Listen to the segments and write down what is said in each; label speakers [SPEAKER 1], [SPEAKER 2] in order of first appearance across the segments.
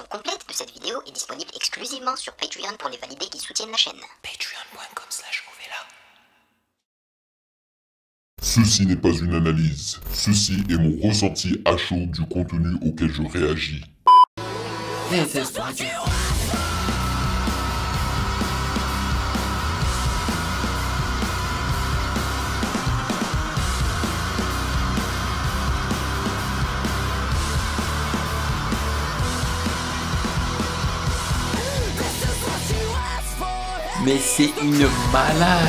[SPEAKER 1] version complète de cette vidéo est disponible exclusivement sur Patreon pour les validés qui soutiennent la chaîne.
[SPEAKER 2] Patreon.com/Ovela.
[SPEAKER 3] Ceci n'est pas une analyse, ceci est mon ressenti à chaud du contenu auquel je réagis.
[SPEAKER 2] This is what you Mais c'est une malade.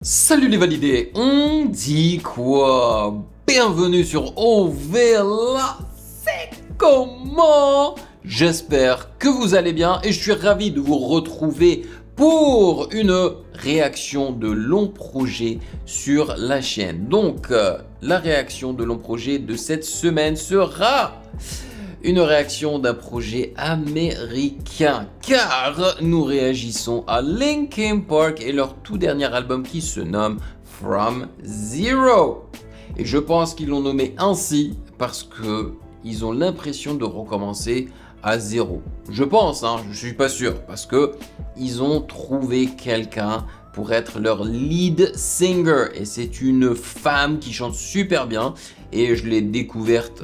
[SPEAKER 2] Salut les validés, on dit quoi? Bienvenue sur Ovela, c'est comment? J'espère que vous allez bien et je suis ravi de vous retrouver pour une réaction de long projet sur la chaîne. Donc, la réaction de long projet de cette semaine sera une réaction d'un projet américain, car nous réagissons à Linkin Park et leur tout dernier album qui se nomme From Zero. Et je pense qu'ils l'ont nommé ainsi parce que ils ont l'impression de recommencer à zéro. Je pense, je suis pas sûr, parce que ils ont trouvé quelqu'un pour être leur lead singer et c'est une femme qui chante super bien et je l'ai découverte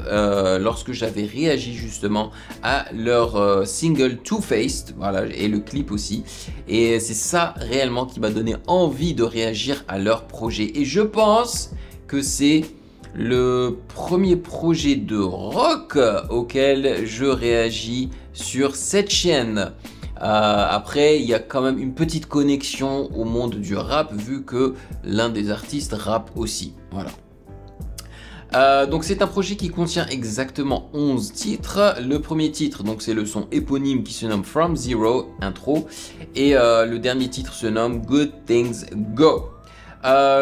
[SPEAKER 2] lorsque j'avais réagi justement à leur single Two Faced, voilà, et le clip aussi, et c'est ça réellement qui m'a donné envie de réagir à leur projet et je pense que c'est le premier projet de rock auquel je réagis sur cette chaîne. Après, il y a quand même une petite connexion au monde du rap vu que l'un des artistes rappe aussi. Voilà. Donc c'est un projet qui contient exactement 11 titres. Le premier titre, donc c'est le son éponyme qui se nomme From Zero, intro. Et le dernier titre se nomme Good Things Go.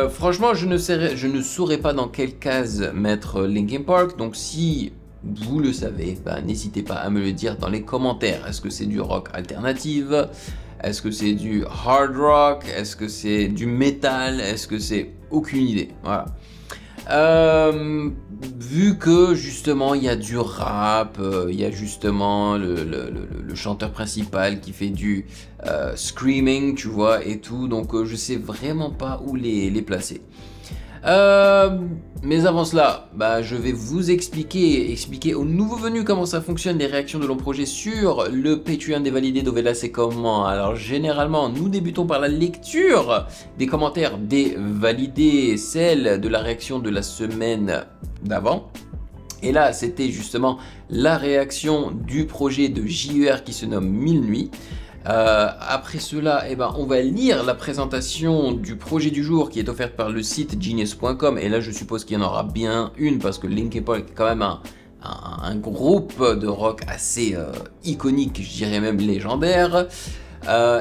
[SPEAKER 2] Franchement, je ne saurais pas dans quelle case mettre Linkin Park. Donc si vous le savez, n'hésitez pas à me le dire dans les commentaires. Est-ce que c'est du rock alternative? Est-ce que c'est du hard rock? Est-ce que c'est du metal? Est-ce que c'est... Aucune idée. Voilà. Vu que justement il y a du rap, il y a justement le chanteur principal qui fait du screaming, tu vois, et tout, donc je sais vraiment pas où les placer. Mais avant cela, je vais vous expliquer aux nouveaux venus comment ça fonctionne les réactions de long projet sur le Patreon des validés d'Ovela, c'est comment. Alors généralement, nous débutons par la lecture des commentaires des validés, celle de la réaction de la semaine d'avant. Et là, c'était justement la réaction du projet de JER qui se nomme 1000 nuits. Après cela, on va lire la présentation du projet du jour qui est offerte par le site genius.com et là je suppose qu'il y en aura bien une parce que Linkin Park est quand même un groupe de rock assez iconique, je dirais même légendaire.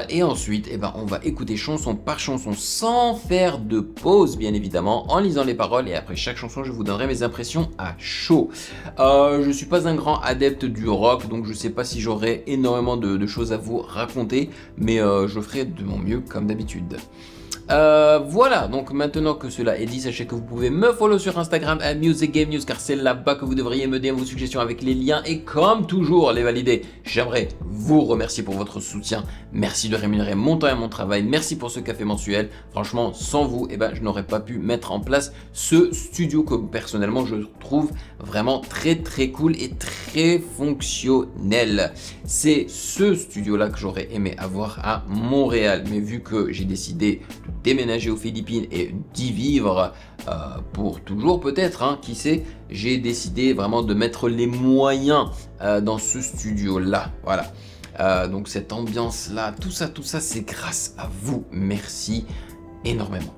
[SPEAKER 2] Et ensuite, on va écouter chanson par chanson sans faire de pause, bien évidemment, en lisant les paroles. Et après chaque chanson, je vous donnerai mes impressions à chaud. Je suis pas un grand adepte du rock, donc je sais pas si j'aurai énormément de choses à vous raconter, mais je ferai de mon mieux comme d'habitude. Voilà, donc maintenant que cela est dit, sachez que vous pouvez me follow sur Instagram à MusicGameNews car c'est là-bas que vous devriez me dire vos suggestions avec les liens et comme toujours les validés, j'aimerais vous remercier pour votre soutien, merci de rémunérer mon temps et mon travail, merci pour ce café mensuel, franchement sans vous, je n'aurais pas pu mettre en place ce studio que personnellement je trouve vraiment très cool et très fonctionnel. C'est ce studio là que j'aurais aimé avoir à Montréal, mais vu que j'ai décidé de déménager aux Philippines et d'y vivre pour toujours peut-être, qui sait, j'ai décidé vraiment de mettre les moyens dans ce studio là, voilà. Donc cette ambiance là, tout ça c'est grâce à vous, merci énormément.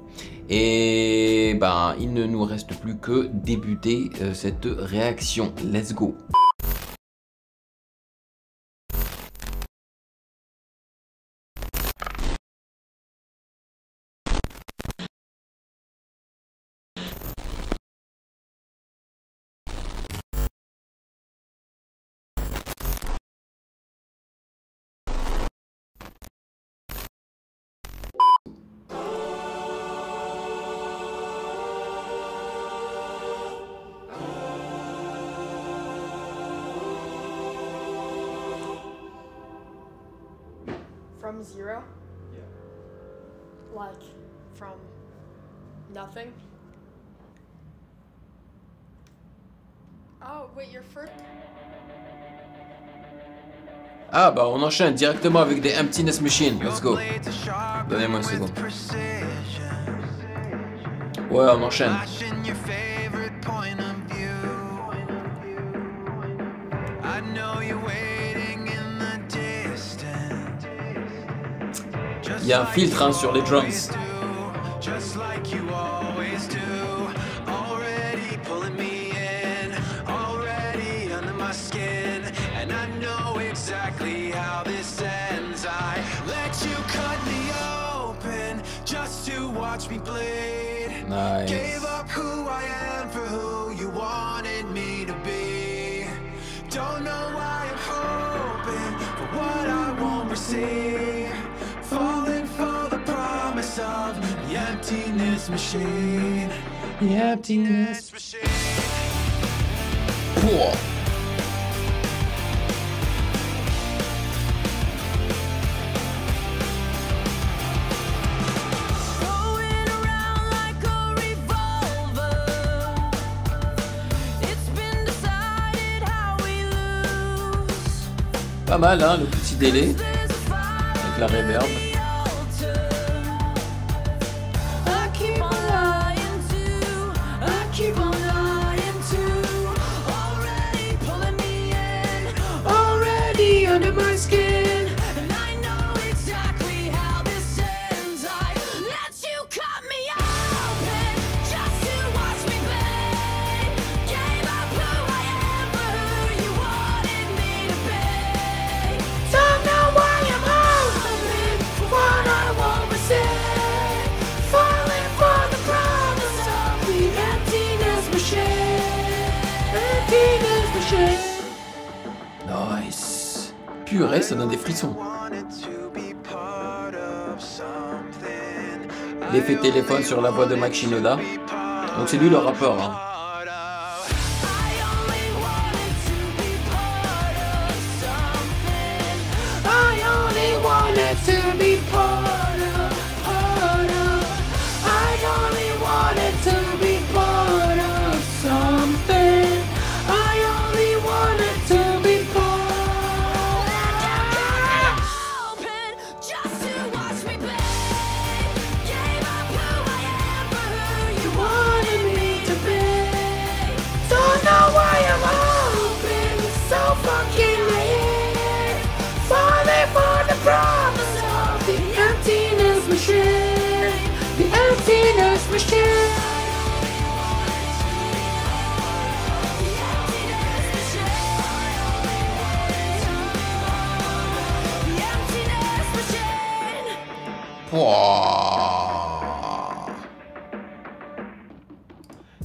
[SPEAKER 2] Et il ne nous reste plus que débuter cette réaction, let's go.
[SPEAKER 4] from zero? Like, from nothing? Oh, wait, your first...
[SPEAKER 2] Ah bah on enchaîne directement avec des Emptiness Machine. Let's go. Donnez-moi une seconde. Ouais, on enchaîne. Il y a un filtre hein, sur les drums. Nice. Gave up who I am for who you wanted me to be. Don't know why I'm hoping for what I won't receive. Falling for the promise of the emptiness machine. The emptiness machine. Whoa. Pas mal, hein, le petit délai avec la reverb. Nice. Purée, ça donne des frissons. L'effet téléphone sur la voix de Mike Shinoda. Donc c'est lui le rappeur. Hein.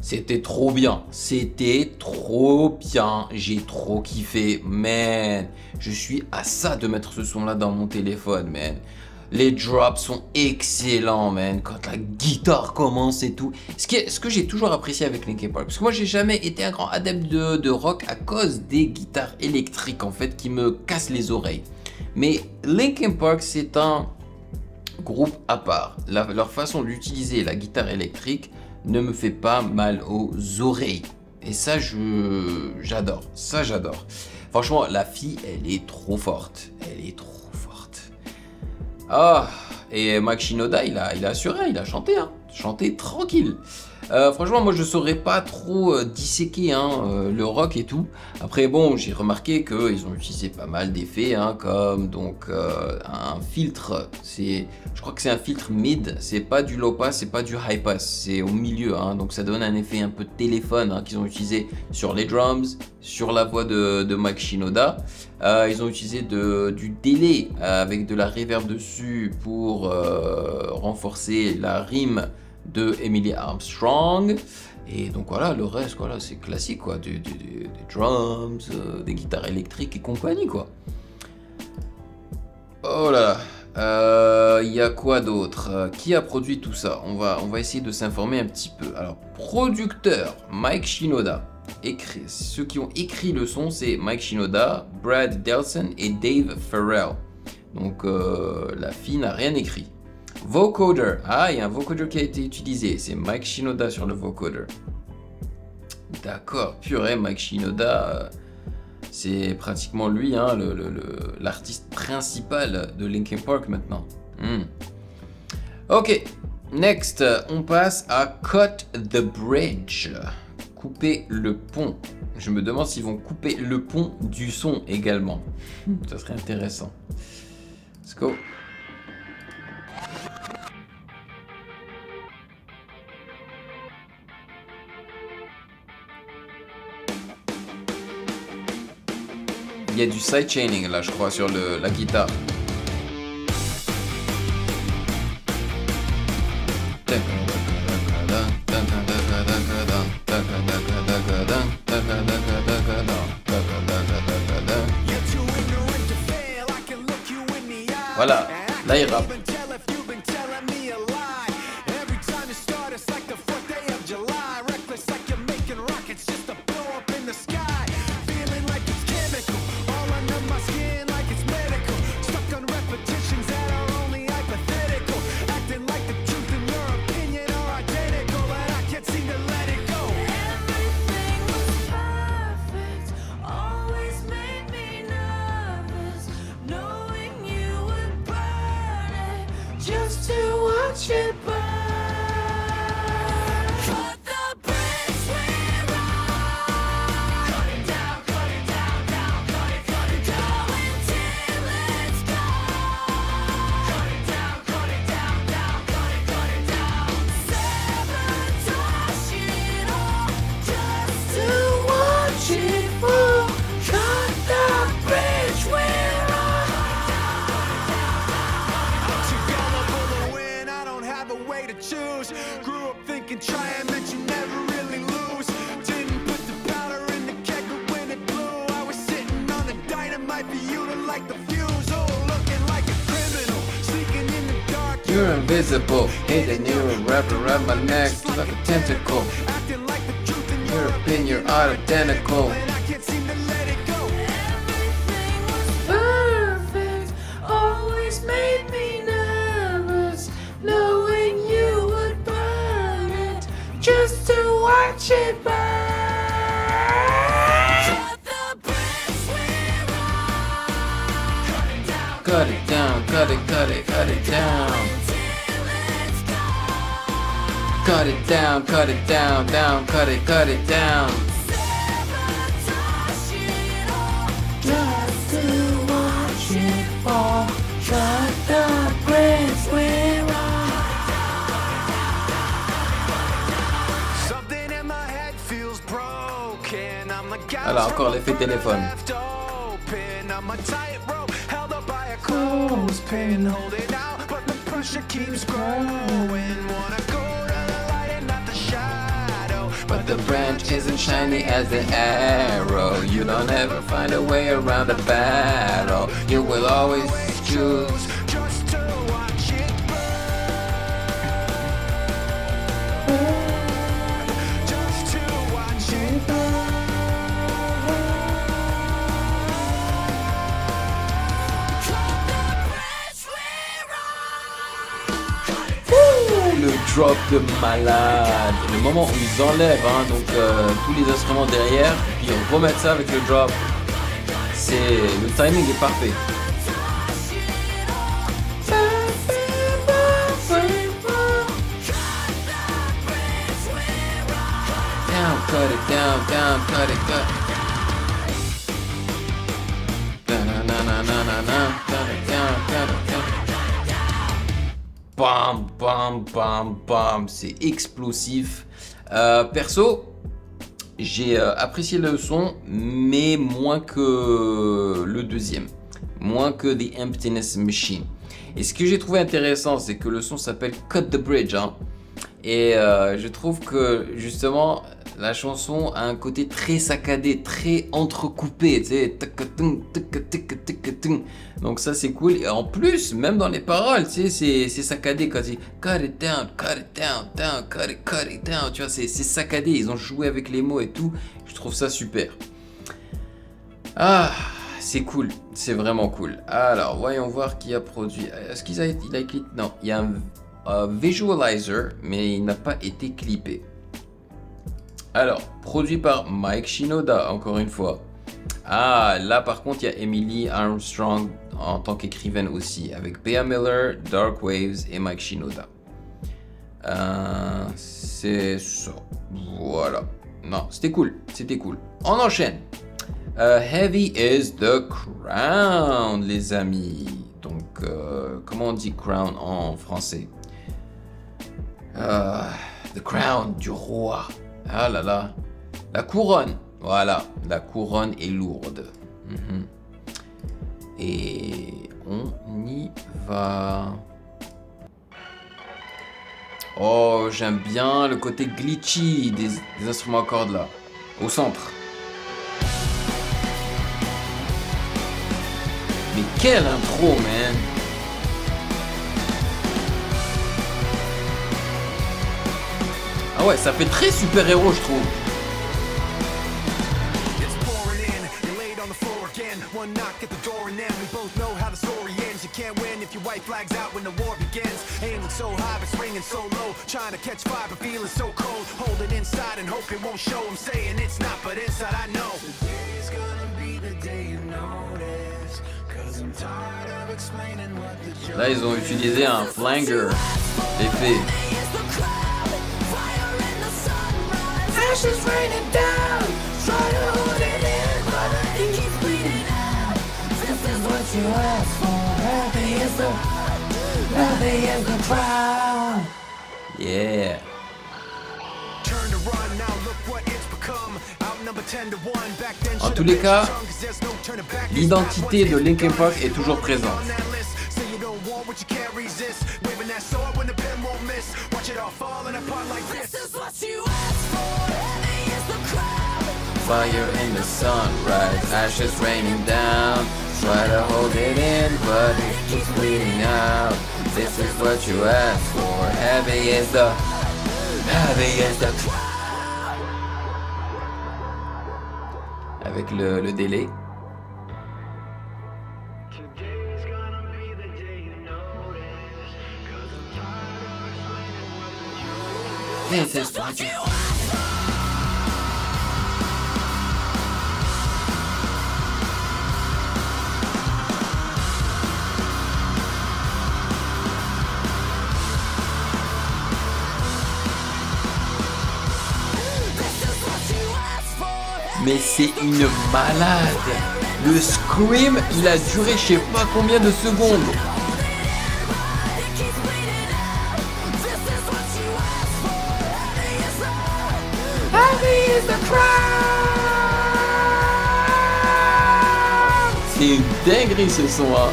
[SPEAKER 2] C'était trop bien, c'était trop bien, j'ai trop kiffé, man. Je suis à ça de mettre ce son là dans mon téléphone, man. Les drops sont excellents, man. Quand la guitare commence et tout. Ce que j'ai toujours apprécié avec Linkin Park, parce que moi j'ai jamais été un grand adepte de rock à cause des guitares électriques en fait qui me cassent les oreilles. Mais Linkin Park c'est un groupe à part. Leur façon d'utiliser la guitare électrique ne me fait pas mal aux oreilles. Et ça, j'adore. Ça, j'adore. Franchement, la fille, elle est trop forte. Elle est trop forte. Ah, et Mike Shinoda, il a assuré, il a chanté. Hein. Chanté tranquille. Franchement, moi, je saurais pas trop disséquer hein, le rock et tout. Après, bon, j'ai remarqué qu'ils ont utilisé pas mal d'effets, hein, comme donc un filtre. Je crois que c'est un filtre mid. C'est pas du low pass, c'est pas du high pass. C'est au milieu, hein, donc ça donne un effet un peu de téléphone hein, qu'ils ont utilisé sur les drums, sur la voix de Mike Shinoda. Ils ont utilisé du délai avec de la reverb dessus pour renforcer la rime de Emily Armstrong. Et donc voilà, le reste voilà, c'est classique quoi, des drums, des guitares électriques et compagnie quoi. Oh là là, y a quoi d'autre? Qui a produit tout ça? On va essayer de s'informer un petit peu. Alors, producteur Mike Shinoda. Ceux qui ont écrit le son, c'est Mike Shinoda, Brad Delson et Dave Farrell. Donc la fille n'a rien écrit. Vocoder. Ah, il y a un vocoder qui a été utilisé. C'est Mike Shinoda sur le vocoder. D'accord. Purée, Mike Shinoda, c'est pratiquement lui, hein, l'artiste principal de Linkin Park maintenant. Ok. Next, on passe à Cut the Bridge. Couper le pont. Je me demande s'ils vont couper le pont du son également. Ça serait intéressant. Let's go. Il y a du sidechaining là, je crois, sur la guitare. Voilà, là il rappe. You're invisible, hate a new wrap around my neck like a tentacle. Your opinion, you're identical. Perfect, always made me nervous, knowing you would burn it just to watch it burn. Cut it down, cut it, cut it, cut it down. Cut it down, cut it down, down, cut it down. Just to watch it fall, cut the bridge we're on. Alors encore l'effet téléphone. Clothespin, holding out, but the pressure keeps growing. Wanna go to the light and not the shadow, but the branch isn't shiny as an arrow. You don't ever find a way around the battle. You will always choose just to watch it burn. Just to watch it burn. Le drop de malade, le moment où ils enlèvent donc tous les instruments derrière, puis ils remettent ça avec le drop, le timing est parfait. Down, cut it down, down, cut it, cut. Bam, bam, bam, bam, c'est explosif. Perso, j'ai apprécié le son, mais moins que le deuxième, moins que The Emptiness Machine. Et ce que j'ai trouvé intéressant, c'est que le son s'appelle Cut the Bridge, hein. Et je trouve que justement la chanson a un côté très saccadé, très entrecoupé, tu sais. Donc ça c'est cool. Et en plus, même dans les paroles, tu sais, c'est saccadé quand il cut it down, down, cut it down. Tu vois, c'est saccadé. Ils ont joué avec les mots et tout. Je trouve ça super. Ah, c'est cool, c'est vraiment cool. Alors, voyons voir qui a produit. Est-ce qu'il a écrit? Non, il y a un visualizer, mais il n'a pas été clippé. Alors, produit par Mike Shinoda, encore une fois. Ah, là par contre, il y a Emily Armstrong en tant qu'écrivaine aussi, avec Bea Miller, Dark Waves et Mike Shinoda. C'est ça. Voilà. Non, c'était cool, c'était cool. On enchaîne. Heavy is the crown, les amis. Donc, comment on dit crown en français? The crown du roi. Ah là là. La couronne. Voilà, la couronne est lourde. Et on y va. Oh, j'aime bien le côté glitchy des instruments à cordes là. Au centre. Mais quelle intro, man! Ah ouais, ça fait très super-héros, je trouve. Là, ils ont utilisé un flanger d'effet. Yeah. En tous les cas, l'identité de Linkin Park est toujours présente. Fire in the sunrise, ashes raining down. Try to hold it in, but it keeps bleeding out. This is what you asked for. Heavy is the avec le délai. This is what you Mais c'est une malade. Le scream, il a duré je sais pas combien de secondes. C'est une dinguerie ce son, hein.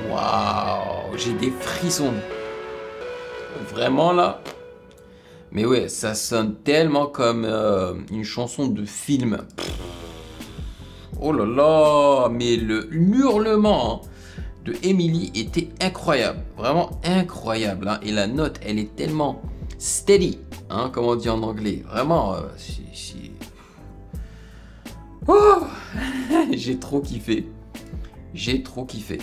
[SPEAKER 2] Waouh, j'ai des frissons. Vraiment là. Mais ouais, ça sonne tellement comme une chanson de film. Oh là là, mais le hurlement de Emily était incroyable. Vraiment incroyable. Hein. Et la note, elle est tellement steady, hein, comme on dit en anglais. Vraiment, Oh j'ai trop kiffé. J'ai trop kiffé.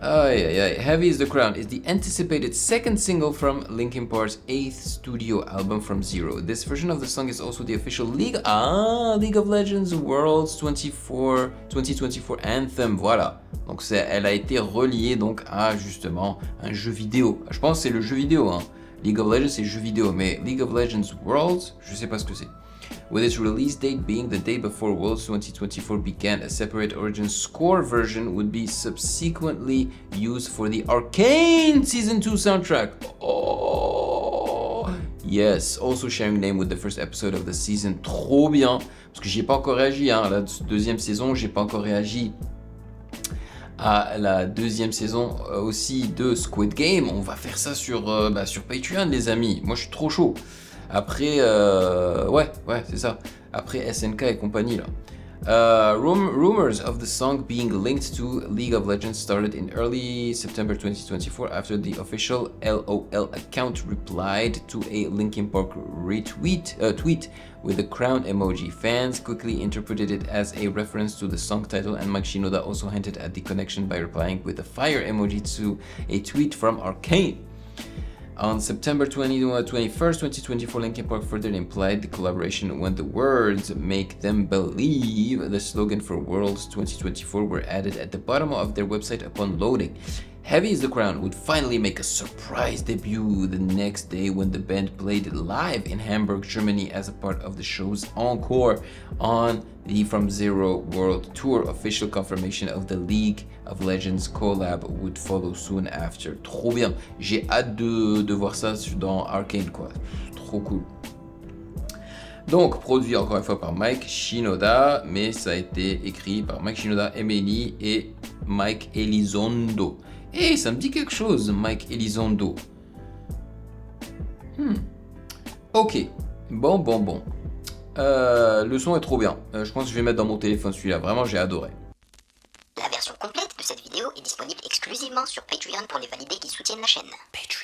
[SPEAKER 2] Aïe, aïe, aïe. Heavy is the Crown is the anticipated second single from Linkin Park's 8th studio album From Zero. This version of the song is also the official League of Legends Worlds 2024 anthem. Voilà. Donc elle a été reliée donc à justement un jeu vidéo. Je pense que c'est le jeu vidéo. Hein. League of Legends c'est jeu vidéo, mais League of Legends Worlds, je sais pas ce que c'est. With its release date being the day before Worlds 2024 began, a separate Origin score version would be subsequently used for the Arcane Season 2 soundtrack. Oh, yes, also sharing name with the first episode of the season. Trop bien, parce que j'ai pas encore réagi, hein, à la deuxième saison, j'ai pas encore réagi à la deuxième saison aussi de Squid Game. On va faire ça sur Patreon, les amis. Moi, je suis trop chaud. Après, ouais, c'est ça. Après SNK et compagnie, là. Rumors of the song being linked to League of Legends started in early September 2024 after the official LOL account replied to a Linkin Park tweet with the crown emoji. Fans quickly interpreted it as a reference to the song title, and Mike Shinoda also hinted at the connection by replying with a fire emoji to a tweet from Arcane. On September 21st, 2024, Linkin Park further implied the collaboration when the words "Make Them Believe," the slogan for Worlds 2024, were added at the bottom of their website upon loading. Heavy is the Crown would finally make a surprise debut the next day when the band played live in Hamburg, Germany as a part of the show's encore on the From Zero World Tour. Official confirmation of the League of Legends collab would follow soon after. Trop bien, j'ai hâte de voir ça dans Arcane quoi, trop cool. Donc produit encore une fois par Mike Shinoda, mais ça a été écrit par Mike Shinoda, Emily et Mike Elizondo. Et ça me dit quelque chose, Mike Elizondo. Ok, bon. Le son est trop bien. Je pense que je vais mettre dans mon téléphone celui-là. Vraiment, j'ai adoré.
[SPEAKER 1] La version complète de cette vidéo est disponible exclusivement sur Patreon pour les validés qui soutiennent la chaîne.
[SPEAKER 2] Patreon.